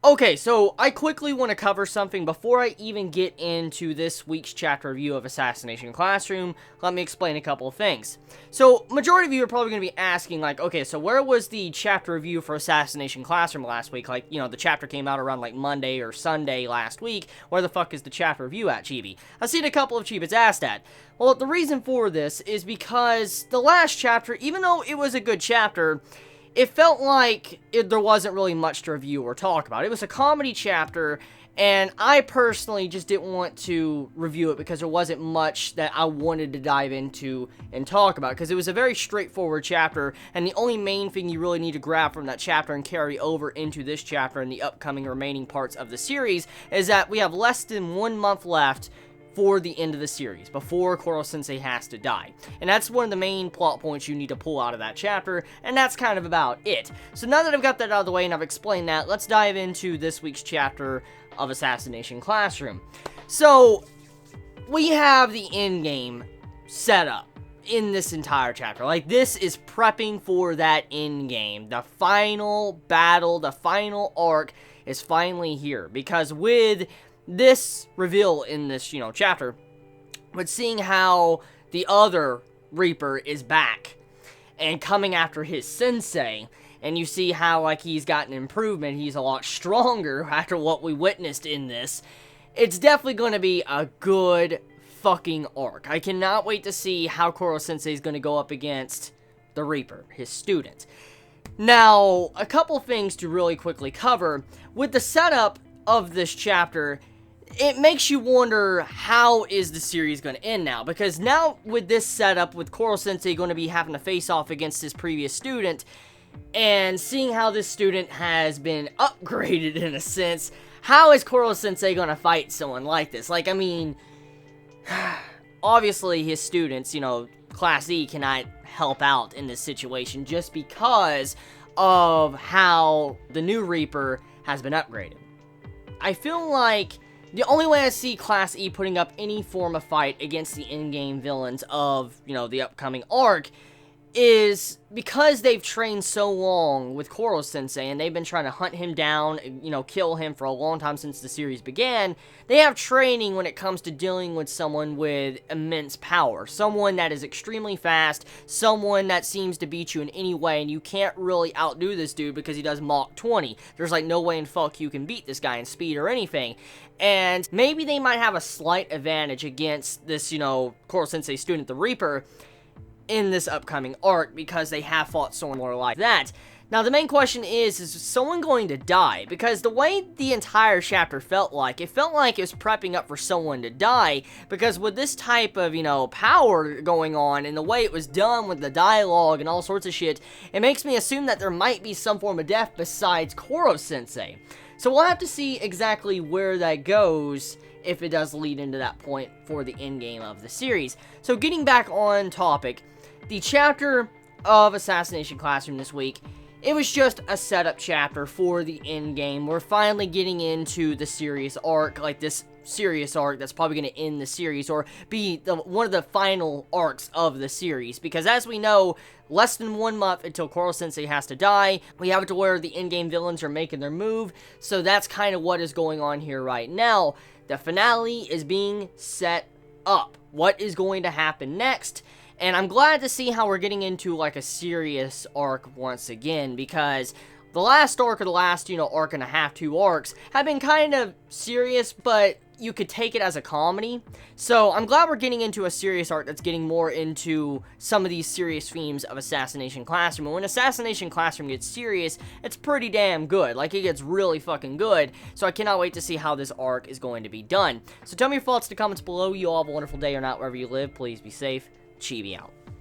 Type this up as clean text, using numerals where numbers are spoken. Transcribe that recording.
Okay, so I quickly want to cover something before I even get into this week's chapter review of Assassination Classroom. Let me explain a couple of things. So, majority of you are probably going to be asking, like, okay, so where was the chapter review for Assassination Classroom last week? Like, you know, the chapter came out around, like, Monday or Sunday last week. Where the fuck is the chapter review at, Chibi? I've seen a couple of Chibits asked that. Well, the reason for this is because the last chapter, even though it was a good chapter, it felt like there wasn't really much to review or talk about. It was a comedy chapter, and I personally just didn't want to review it because there wasn't much that I wanted to dive into and talk about, because it was a very straightforward chapter, and the only main thing you really need to grab from that chapter and carry over into this chapter and the upcoming remaining parts of the series is that we have less than 1 month left for the end of the series, before Koro-sensei has to die. And that's one of the main plot points you need to pull out of that chapter, and that's kind of about it. So now that I've got that out of the way and I've explained that, let's dive into this week's chapter of Assassination Classroom. So, we have the endgame set up in this entire chapter. Like, this is prepping for that endgame. The final battle, the final arc is finally here, because with this reveal in this, chapter, but seeing how the other Reaper is back and coming after his sensei, and you see how, like, he's gotten improvement, he's a lot stronger after what we witnessed in this, it's definitely going to be a good fucking arc. I cannot wait to see how Koro-sensei is going to go up against the Reaper, his student. Now, a couple things to really quickly cover. With the setup of this chapter, it makes you wonder, how is the series going to end now? Because now, with this setup, with Koro-sensei going to be having to face off against his previous student, and seeing how this student has been upgraded in a sense, how is Koro-sensei going to fight someone like this? Like, I mean, obviously his students, Class E cannot help out in this situation just because of how the new Reaper has been upgraded. I feel like the only way I see Class E putting up any form of fight against the in-game villains of, the upcoming arc is because they've trained so long with Koro-sensei, and they've been trying to hunt him down, kill him for a long time since the series began. They have training when it comes to dealing with someone with immense power. Someone that is extremely fast, someone that seems to beat you in any way, and you can't really outdo this dude because he does Mach 20. There's like no way in fuck you can beat this guy in speed or anything. And maybe they might have a slight advantage against this, Koro-sensei student, the Reaper, in this upcoming arc, because they have fought someone more like that. Now, the main question is someone going to die? Because the way the entire chapter felt like it was prepping up for someone to die, because with this type of, power going on, and the way it was done with the dialogue and all sorts of shit, it makes me assume that there might be some form of death besides Koro-sensei. So we'll have to see exactly where that goes, if it does lead into that point for the endgame of the series. So getting back on topic, the chapter of Assassination Classroom this week, it was just a setup chapter for the endgame. We're finally getting into the serious arc, like this serious arc that's probably going to end the series, or be one of the final arcs of the series, because as we know, less than 1 month until Koro-sensei has to die. We have it to where the endgame villains are making their move, so that's kind of what is going on here right now. The finale is being set up. What is going to happen next? And I'm glad to see how we're getting into, like, a serious arc once again, because the last arc, or the last, arc and a half, 2 arcs, have been kind of serious, but you could take it as a comedy. So I'm glad we're getting into a serious arc that's getting more into some of these serious themes of Assassination Classroom. And when Assassination Classroom gets serious, it's pretty damn good. Like, it gets really fucking good. So I cannot wait to see how this arc is going to be done. So tell me your thoughts in the comments below. You all have a wonderful day or not wherever you live. Please be safe. Chibi out.